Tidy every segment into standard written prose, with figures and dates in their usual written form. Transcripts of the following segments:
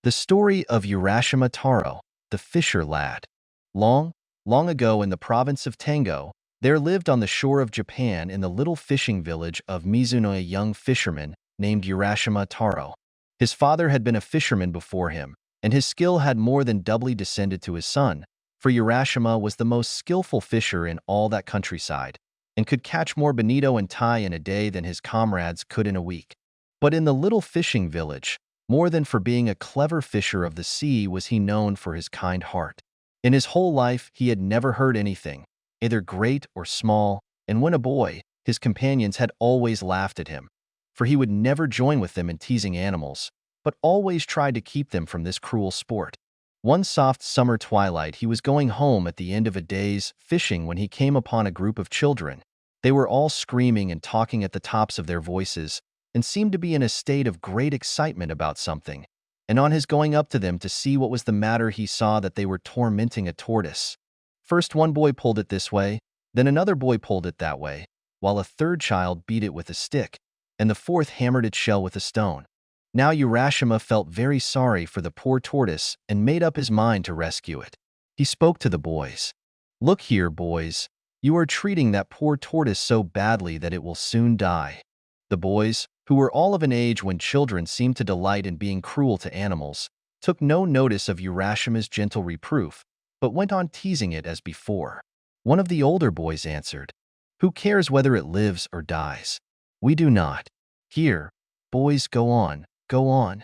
The story of Urashima Taro, the fisher lad. Long, long ago in the province of Tango, there lived on the shore of Japan in the little fishing village of Mizu-no-ye a young fisherman named Urashima Taro. His father had been a fisherman before him, and his skill had more than doubly descended to his son, for Urashima was the most skillful fisher in all that countryside, and could catch more Bonito and Tai in a day than his comrades could in a week. But in the little fishing village, more than for being a clever fisher of the sea was he known for his kind heart. In his whole life he had never heard anything, either great or small, and when a boy, his companions had always laughed at him, for he would never join with them in teasing animals, but always tried to keep them from this cruel sport. One soft summer twilight he was going home at the end of a day's fishing when he came upon a group of children. They were all screaming and talking at the tops of their voices, and seemed to be in a state of great excitement about something, and on his going up to them to see what was the matter he saw that they were tormenting a tortoise. First one boy pulled it this way, then another boy pulled it that way, while a third child beat it with a stick, and the fourth hammered its shell with a stone. Now Urashima felt very sorry for the poor tortoise and made up his mind to rescue it. He spoke to the boys. "Look here, boys, you are treating that poor tortoise so badly that it will soon die." The boys, who were all of an age when children seem to delight in being cruel to animals, took no notice of Urashima's gentle reproof, but went on teasing it as before. One of the older boys answered, "Who cares whether it lives or dies? We do not. Here, boys, go on, go on."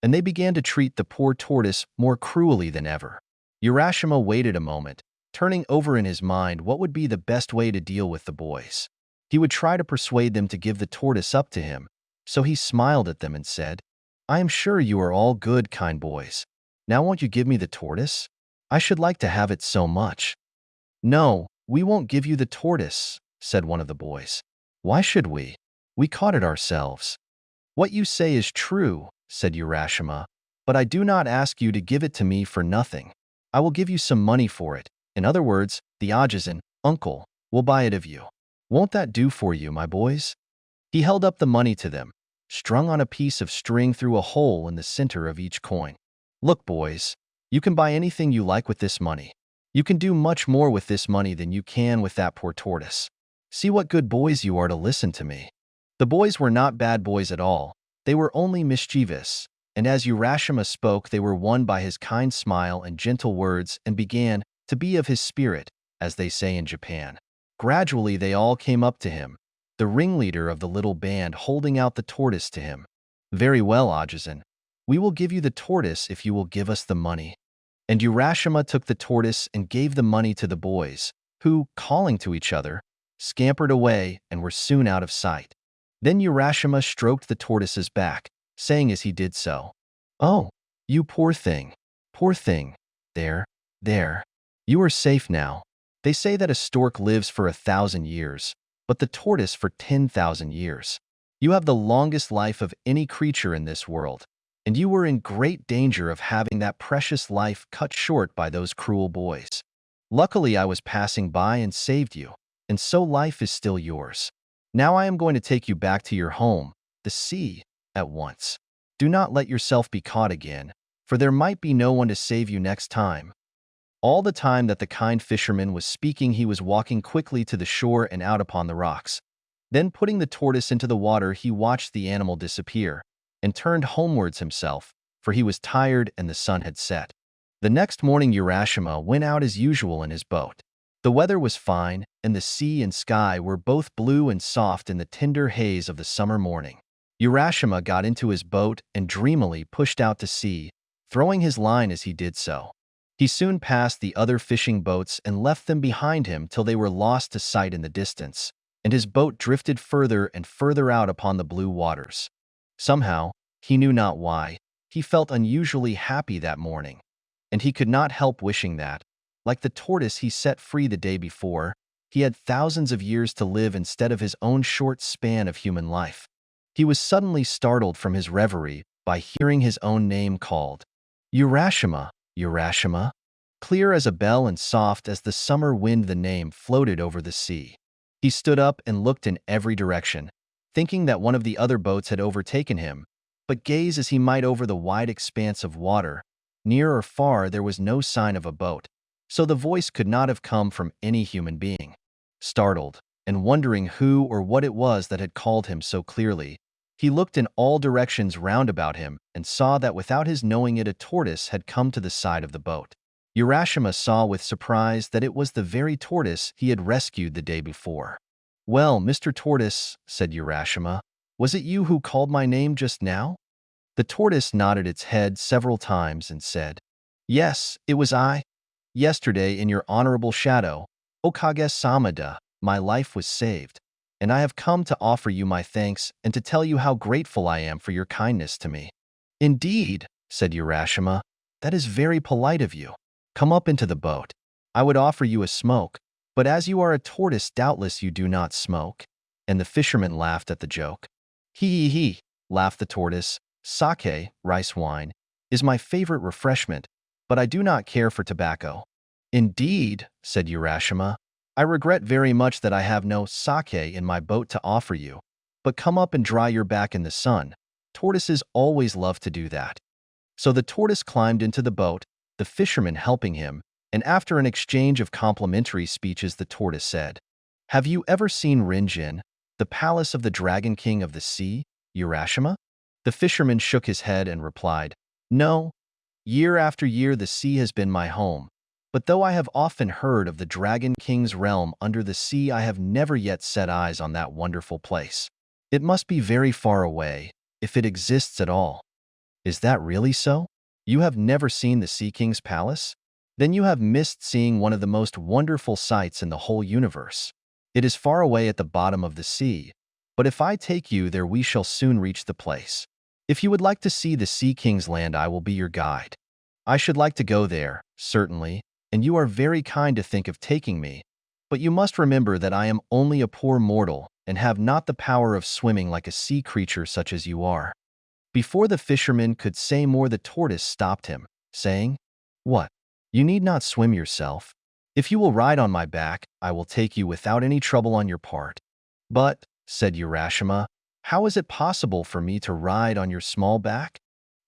And they began to treat the poor tortoise more cruelly than ever. Urashima waited a moment, turning over in his mind what would be the best way to deal with the boys. He would try to persuade them to give the tortoise up to him, so he smiled at them and said, "I am sure you are all good, kind boys. Now won't you give me the tortoise? I should like to have it so much." "No, we won't give you the tortoise," said one of the boys. "Why should we? We caught it ourselves." "What you say is true," said Urashima, "but I do not ask you to give it to me for nothing. I will give you some money for it. In other words, the Ajizan, uncle, will buy it of you. Won't that do for you, my boys?" He held up the money to them, strung on a piece of string through a hole in the center of each coin. "Look, boys, you can buy anything you like with this money. You can do much more with this money than you can with that poor tortoise. See what good boys you are to listen to me." The boys were not bad boys at all. They were only mischievous, and as Urashima spoke they were won by his kind smile and gentle words and began to be of his spirit, as they say in Japan. Gradually they all came up to him, the ringleader of the little band holding out the tortoise to him. "Very well, Ajizan. We will give you the tortoise if you will give us the money." And Urashima took the tortoise and gave the money to the boys, who, calling to each other, scampered away and were soon out of sight. Then Urashima stroked the tortoise's back, saying as he did so, "Oh, you poor thing, poor thing. There, there. You are safe now. They say that a stork lives for 1,000 years, but the tortoise for 10,000 years. You have the longest life of any creature in this world, and you were in great danger of having that precious life cut short by those cruel boys. Luckily I was passing by and saved you, and so life is still yours. Now I am going to take you back to your home, the sea, at once. Do not let yourself be caught again, for there might be no one to save you next time." All the time that the kind fisherman was speaking he was walking quickly to the shore and out upon the rocks. Then putting the tortoise into the water he watched the animal disappear, and turned homewards himself, for he was tired and the sun had set. The next morning Urashima went out as usual in his boat. The weather was fine, and the sea and sky were both blue and soft in the tender haze of the summer morning. Urashima got into his boat and dreamily pushed out to sea, throwing his line as he did so. He soon passed the other fishing boats and left them behind him till they were lost to sight in the distance, and his boat drifted further and further out upon the blue waters. Somehow, he knew not why, he felt unusually happy that morning, and he could not help wishing that, like the tortoise he set free the day before, he had thousands of years to live instead of his own short span of human life. He was suddenly startled from his reverie by hearing his own name called. "Urashima, Urashima." Clear as a bell and soft as the summer wind the name floated over the sea. He stood up and looked in every direction, thinking that one of the other boats had overtaken him, But gaze as he might over the wide expanse of water, near or far there was no sign of a boat, so the voice could not have come from any human being. Startled, and wondering who or what it was that had called him so clearly, he looked in all directions round about him and saw that without his knowing it a tortoise had come to the side of the boat. Urashima saw with surprise that it was the very tortoise he had rescued the day before. "Well, Mr. Tortoise," said Urashima, "was it you who called my name just now?" The tortoise nodded its head several times and said, "Yes, it was I. Yesterday, in your honorable shadow, Okage-sama-da, my life was saved, and I have come to offer you my thanks and to tell you how grateful I am for your kindness to me." "Indeed," said Urashima, "that is very polite of you. Come up into the boat. I would offer you a smoke, but as you are a tortoise, doubtless you do not smoke." And the fisherman laughed at the joke. "He," laughed the tortoise. "Sake, rice wine, is my favorite refreshment, but I do not care for tobacco." "Indeed," said Urashima, "I regret very much that I have no sake in my boat to offer you, but come up and dry your back in the sun. Tortoises always love to do that." So the tortoise climbed into the boat, the fisherman helping him, and after an exchange of complimentary speeches the tortoise said, "Have you ever seen Rinjin, the palace of the Dragon King of the Sea, Urashima?" The fisherman shook his head and replied, "No. Year after year the sea has been my home, but though I have often heard of the Dragon King's realm under the sea, I have never yet set eyes on that wonderful place. It must be very far away, if it exists at all." "Is that really so? You have never seen the Sea King's palace? Then you have missed seeing one of the most wonderful sights in the whole universe. It is far away at the bottom of the sea, but if I take you there we shall soon reach the place. If you would like to see the Sea King's land, I will be your guide. I should like to go there, certainly, and you are very kind to think of taking me, but you must remember that I am only a poor mortal and have not the power of swimming like a sea creature such as you are." Before the fisherman could say more, the tortoise stopped him, saying, "What? You need not swim yourself. If you will ride on my back, I will take you without any trouble on your part." "But," said Urashima, "how is it possible for me to ride on your small back?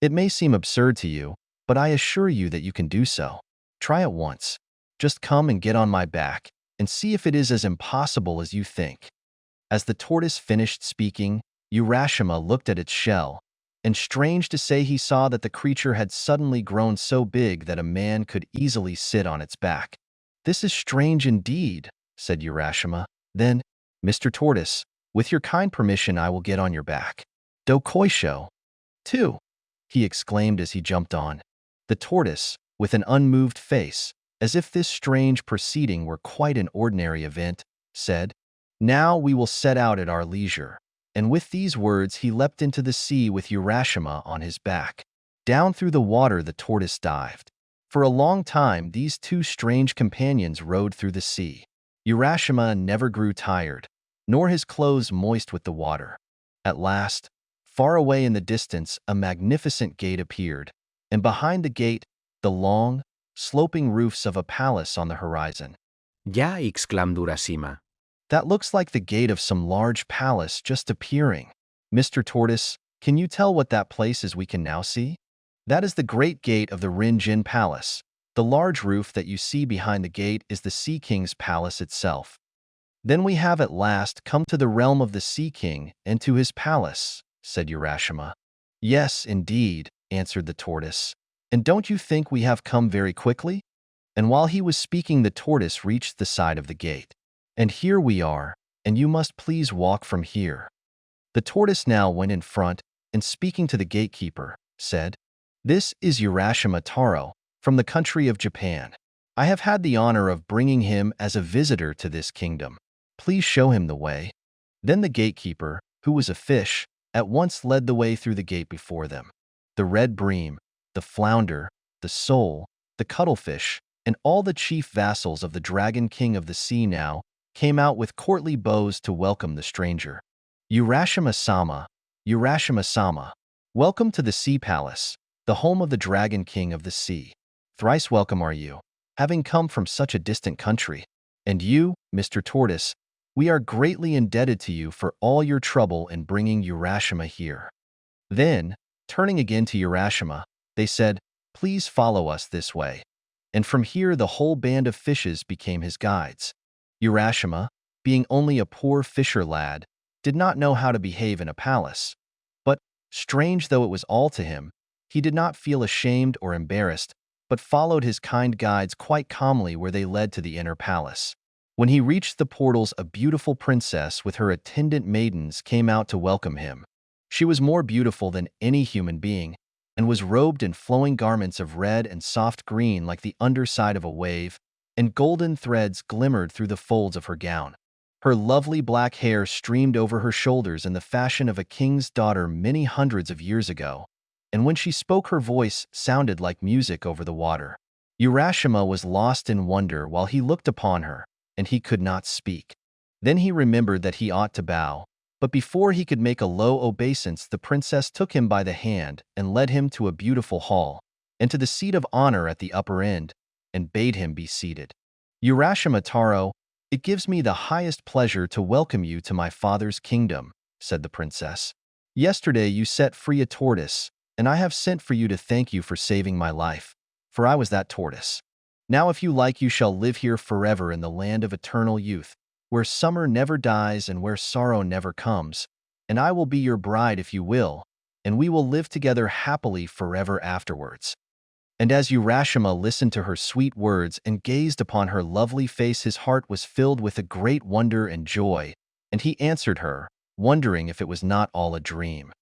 It may seem absurd to you, but I assure you that you can do so. Try it once. Just come and get on my back, and see if it is as impossible as you think." As the tortoise finished speaking, Urashima looked at its shell, and strange to say he saw that the creature had suddenly grown so big that a man could easily sit on its back. "This is strange indeed," said Urashima. "Then, Mr. Tortoise, with your kind permission I will get on your back." "Dokoisho, too," he exclaimed as he jumped on. The tortoise, with an unmoved face, as if this strange proceeding were quite an ordinary event, said, "Now we will set out at our leisure." And with these words he leapt into the sea with Urashima on his back. Down through the water the tortoise dived. For a long time these two strange companions rowed through the sea. Urashima never grew tired, nor his clothes moist with the water. At last, far away in the distance, a magnificent gate appeared, and behind the gate, the long, sloping roofs of a palace on the horizon. "Ya!" exclaimed Urashima. "That looks like the gate of some large palace just appearing. Mr. Tortoise, can you tell what that place is we can now see?" "That is the great gate of the Rinjin Palace. The large roof that you see behind the gate is the Sea King's palace itself." "Then we have at last come to the realm of the Sea King and to his palace," said Urashima. "Yes, indeed," answered the tortoise. "And don't you think we have come very quickly?" And while he was speaking, the tortoise reached the side of the gate. "And here we are, and you must please walk from here." The tortoise now went in front, and speaking to the gatekeeper, said, "This is Urashima Taro, from the country of Japan. I have had the honor of bringing him as a visitor to this kingdom. Please show him the way." Then the gatekeeper, who was a fish, at once led the way through the gate before them. The red bream, the flounder, the sole, the cuttlefish, and all the chief vassals of the Dragon King of the Sea now came out with courtly bows to welcome the stranger. "Urashima-sama, Urashima-sama, welcome to the Sea Palace, the home of the Dragon King of the Sea. Thrice welcome are you, having come from such a distant country. And you, Mr. Tortoise, we are greatly indebted to you for all your trouble in bringing Urashima here." Then, Turning again to Urashima, they said, "Please follow us this way." And from here the whole band of fishes became his guides. Urashima, being only a poor fisher lad, did not know how to behave in a palace. But, strange though it was all to him, he did not feel ashamed or embarrassed, but followed his kind guides quite calmly where they led to the inner palace. When he reached the portals, a beautiful princess with her attendant maidens came out to welcome him. She was more beautiful than any human being, and was robed in flowing garments of red and soft green like the underside of a wave, and golden threads glimmered through the folds of her gown. Her lovely black hair streamed over her shoulders in the fashion of a king's daughter many hundreds of years ago, and when she spoke her voice sounded like music over the water. Urashima was lost in wonder while he looked upon her, and he could not speak. Then he remembered that he ought to bow, but before he could make a low obeisance, the princess took him by the hand and led him to a beautiful hall, and to the seat of honor at the upper end, and bade him be seated. "Urashima Taro, it gives me the highest pleasure to welcome you to my father's kingdom," said the princess. "Yesterday you set free a tortoise, and I have sent for you to thank you for saving my life, for I was that tortoise. Now if you like, you shall live here forever in the land of eternal youth, where summer never dies and where sorrow never comes, and I will be your bride if you will, and we will live together happily forever afterwards." And as Urashima listened to her sweet words and gazed upon her lovely face, his heart was filled with a great wonder and joy, and he answered her, wondering if it was not all a dream.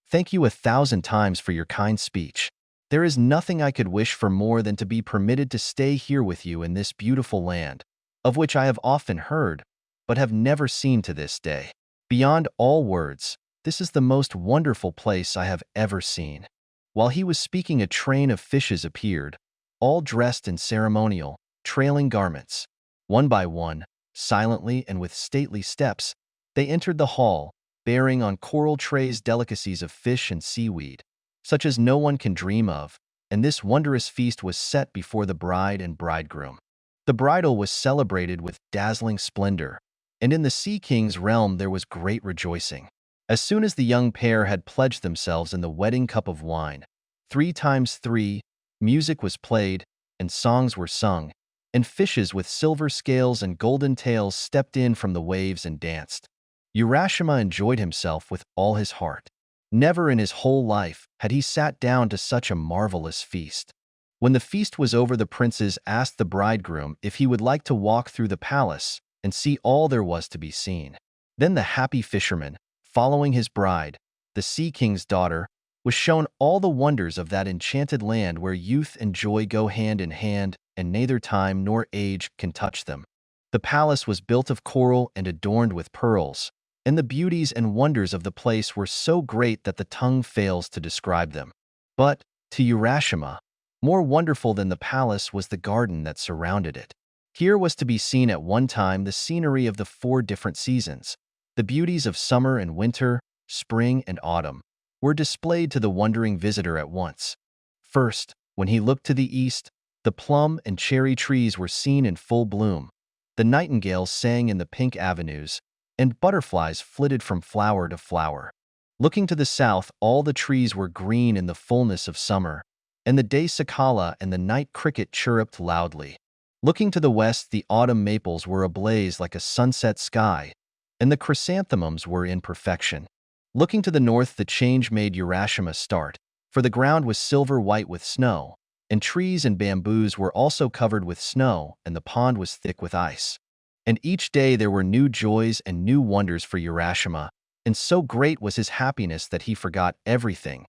"Thank you 1,000 times for your kind speech. There is nothing I could wish for more than to be permitted to stay here with you in this beautiful land, of which I have often heard, but have never seen to this day. Beyond all words, this is the most wonderful place I have ever seen." While he was speaking, a train of fishes appeared, all dressed in ceremonial, trailing garments. One by one, silently and with stately steps, they entered the hall, bearing on coral trays delicacies of fish and seaweed, such as no one can dream of, and this wondrous feast was set before the bride and bridegroom. The bridal was celebrated with dazzling splendor, and in the Sea King's realm there was great rejoicing. As soon as the young pair had pledged themselves in the wedding cup of wine, 3 times 3, music was played, and songs were sung, and fishes with silver scales and golden tails stepped in from the waves and danced. Urashima enjoyed himself with all his heart. Never in his whole life had he sat down to such a marvelous feast. When the feast was over, the princes asked the bridegroom if he would like to walk through the palace and see all there was to be seen. Then the happy fisherman, following his bride, the Sea King's daughter, was shown all the wonders of that enchanted land where youth and joy go hand in hand, and neither time nor age can touch them. The palace was built of coral and adorned with pearls, and the beauties and wonders of the place were so great that the tongue fails to describe them. But, to Urashima, more wonderful than the palace was the garden that surrounded it. Here was to be seen at one time the scenery of the 4 different seasons. The beauties of summer and winter, spring and autumn, were displayed to the wondering visitor at once. First, when he looked to the east, the plum and cherry trees were seen in full bloom. The nightingales sang in the pink avenues, and butterflies flitted from flower to flower. Looking to the south, all the trees were green in the fullness of summer, and the day cicala and the night cricket chirruped loudly. Looking to the west, the autumn maples were ablaze like a sunset sky, and the chrysanthemums were in perfection. Looking to the north, the change made Urashima start, for the ground was silver white with snow, and trees and bamboos were also covered with snow, and the pond was thick with ice. And each day there were new joys and new wonders for Urashima, and so great was his happiness that he forgot everything,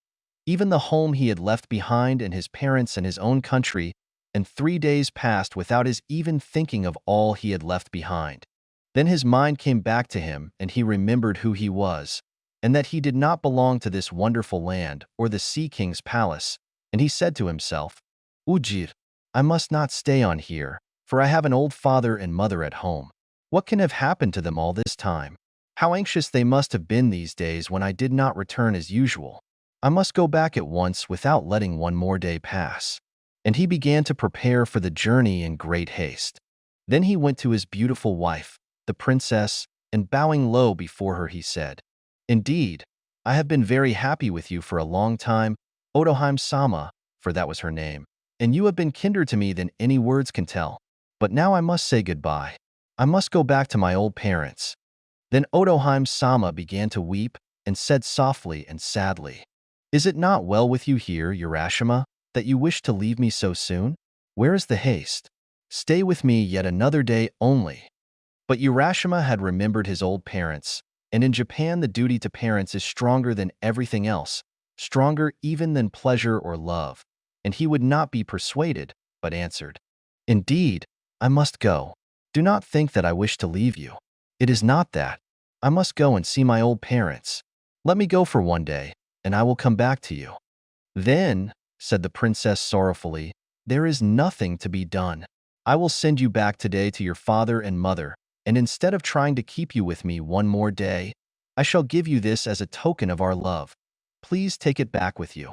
even the home he had left behind and his parents and his own country, and 3 days passed without his even thinking of all he had left behind. Then his mind came back to him, and he remembered who he was, and that he did not belong to this wonderful land or the Sea King's palace, and he said to himself, "Ujir, I must not stay on here, for I have an old father and mother at home. What can have happened to them all this time? How anxious they must have been these days when I did not return as usual. I must go back at once without letting one more day pass." And he began to prepare for the journey in great haste. Then he went to his beautiful wife, the princess, and bowing low before her, he said, "Indeed, I have been very happy with you for a long time, Otohime-sama, for that was her name, and you have been kinder to me than any words can tell. But now I must say goodbye. I must go back to my old parents." Then Otohime-sama began to weep and said softly and sadly, "Is it not well with you here, Urashima, that you wish to leave me so soon? Where is the haste? Stay with me yet another day only." But Urashima had remembered his old parents, and in Japan the duty to parents is stronger than everything else, stronger even than pleasure or love, and he would not be persuaded, but answered, "Indeed, I must go. Do not think that I wish to leave you. It is not that. I must go and see my old parents. Let me go for one day, and I will come back to you." "Then," said the princess sorrowfully, "there is nothing to be done. I will send you back today to your father and mother, and instead of trying to keep you with me one more day, I shall give you this as a token of our love. Please take it back with you."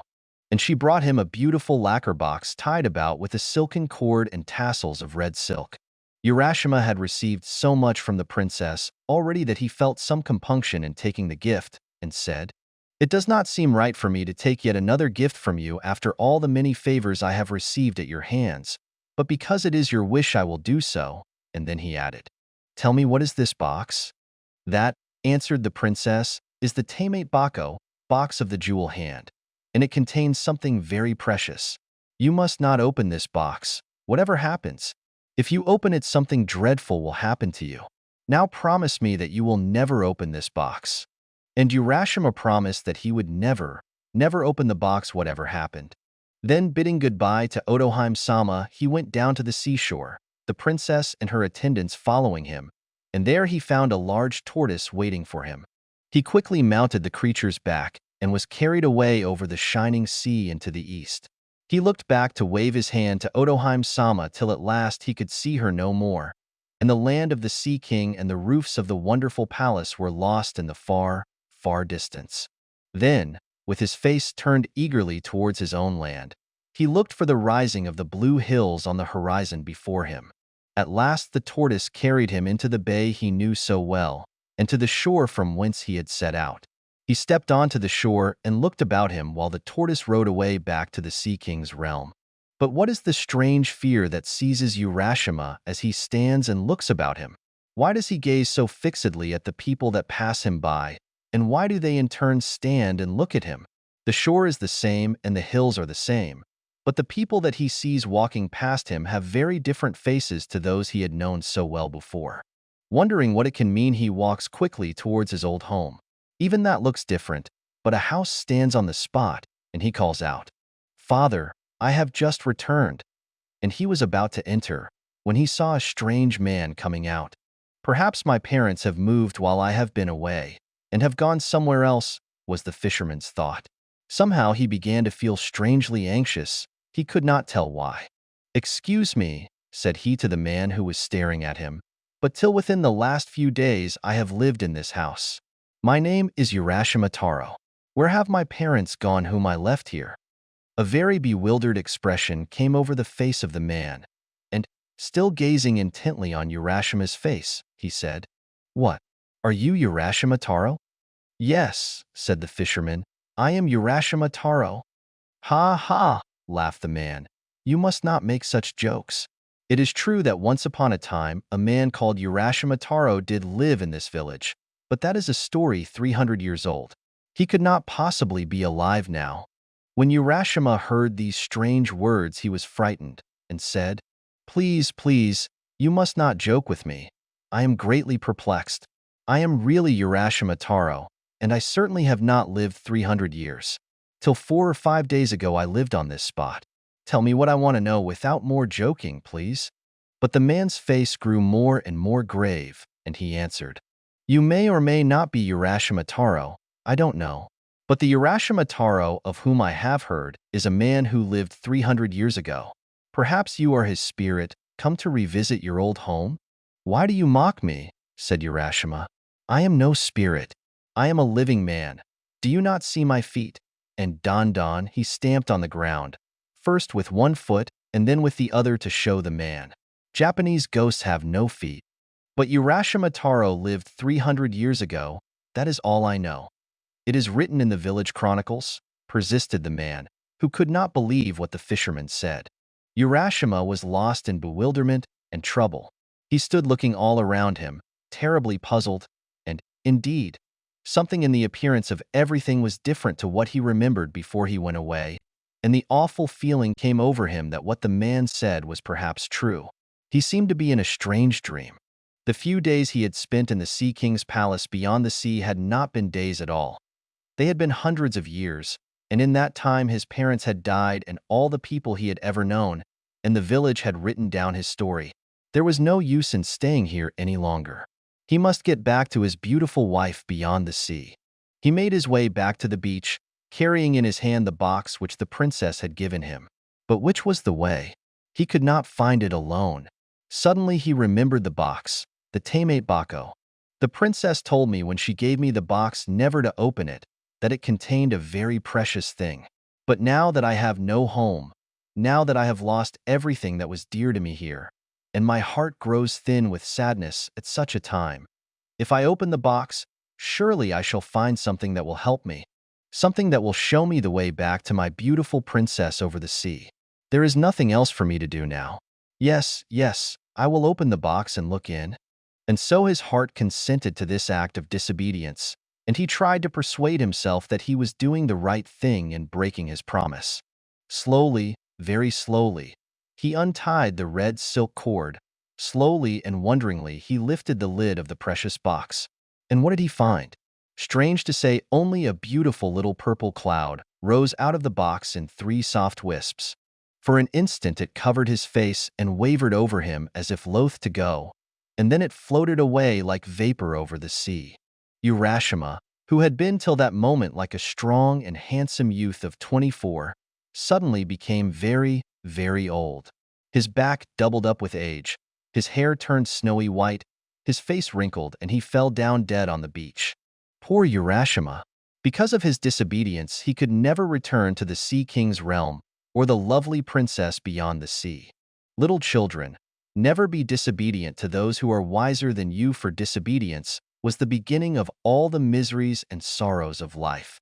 And she brought him a beautiful lacquer box tied about with a silken cord and tassels of red silk. Urashima had received so much from the princess already that he felt some compunction in taking the gift, and said, "It does not seem right for me to take yet another gift from you after all the many favors I have received at your hands, but because it is your wish I will do so." And then he added, "Tell me, what is this box?" "That," answered the princess, "is the Tamate Bako, box of the jewel hand, and it contains something very precious. You must not open this box, whatever happens. If you open it, something dreadful will happen to you. Now promise me that you will never open this box." And Urashima promised that he would never open the box whatever happened. Then, bidding goodbye to Otohime-sama, he went down to the seashore, the princess and her attendants following him, and there he found a large tortoise waiting for him. He quickly mounted the creature's back and was carried away over the shining sea into the east. He looked back to wave his hand to Otohime-sama till at last he could see her no more, and the land of the Sea King and the roofs of the wonderful palace were lost in the far, far distance. Then, with his face turned eagerly towards his own land, he looked for the rising of the blue hills on the horizon before him. At last the tortoise carried him into the bay he knew so well, and to the shore from whence he had set out. He stepped onto the shore and looked about him while the tortoise rowed away back to the Sea King's realm. But what is the strange fear that seizes Urashima as he stands and looks about him? Why does he gaze so fixedly at the people that pass him by, and why do they in turn stand and look at him? The shore is the same and the hills are the same, but the people that he sees walking past him have very different faces to those he had known so well before. Wondering what it can mean, he walks quickly towards his old home. Even that looks different, but a house stands on the spot, and he calls out, "Father, I have just returned." And he was about to enter, when he saw a strange man coming out. "Perhaps my parents have moved while I have been away, and have gone somewhere else," was the fisherman's thought. Somehow he began to feel strangely anxious. He could not tell why. "Excuse me," said he to the man who was staring at him, "but till within the last few days I have lived in this house. My name is Urashima Taro. Where have my parents gone whom I left here?" A very bewildered expression came over the face of the man, and, still gazing intently on Urashima's face, he said, "What? Are you Urashima Taro?" "Yes," said the fisherman, "I am Urashima Taro." "Ha ha," laughed the man. "You must not make such jokes. It is true that once upon a time a man called Urashima Taro did live in this village, but that is a story 300 years old. He could not possibly be alive now." When Urashima heard these strange words, he was frightened, and said, "Please, please, you must not joke with me. I am greatly perplexed. I am really Urashima Taro, and I certainly have not lived 300 years. Till 4 or 5 days ago I lived on this spot. Tell me what I want to know without more joking, please." But the man's face grew more and more grave, and he answered, "You may or may not be Urashima Taro, I don't know. But the Urashima Taro of whom I have heard is a man who lived 300 years ago. Perhaps you are his spirit, come to revisit your old home?" "Why do you mock me?" said Urashima. "I am no spirit. I am a living man. Do you not see my feet?" And don, he stamped on the ground, first with one foot and then with the other to show the man. "Japanese ghosts have no feet. But Urashima Taro lived 300 years ago, that is all I know." It is written in the village chronicles, persisted the man, who could not believe what the fisherman said. Urashima was lost in bewilderment and trouble. He stood looking all around him, terribly puzzled, and, indeed, something in the appearance of everything was different to what he remembered before he went away, and the awful feeling came over him that what the man said was perhaps true. He seemed to be in a strange dream. The few days he had spent in the Sea King's palace beyond the sea had not been days at all. They had been hundreds of years, and in that time his parents had died and all the people he had ever known, and the village had written down his story. There was no use in staying here any longer. He must get back to his beautiful wife beyond the sea. He made his way back to the beach, carrying in his hand the box which the princess had given him. But which was the way? He could not find it alone. Suddenly he remembered the box, the tamate bako. The princess told me when she gave me the box never to open it, that it contained a very precious thing. But now that I have no home, now that I have lost everything that was dear to me here, and my heart grows thin with sadness at such a time, if I open the box, surely I shall find something that will help me, something that will show me the way back to my beautiful princess over the sea. There is nothing else for me to do now. Yes, yes, I will open the box and look in. And so his heart consented to this act of disobedience, and he tried to persuade himself that he was doing the right thing in breaking his promise. Slowly, very slowly, he untied the red silk cord. Slowly and wonderingly, he lifted the lid of the precious box. And what did he find? Strange to say, only a beautiful little purple cloud rose out of the box in 3 soft wisps. For an instant it covered his face and wavered over him as if loath to go, and then it floated away like vapor over the sea. Urashima, who had been till that moment like a strong and handsome youth of 24, suddenly became very, very old. His back doubled up with age, his hair turned snowy white, his face wrinkled, and he fell down dead on the beach. Poor Urashima! Because of his disobedience, he could never return to the Sea King's realm or the lovely princess beyond the sea. Little children, never be disobedient to those who are wiser than you, for disobedience was the beginning of all the miseries and sorrows of life.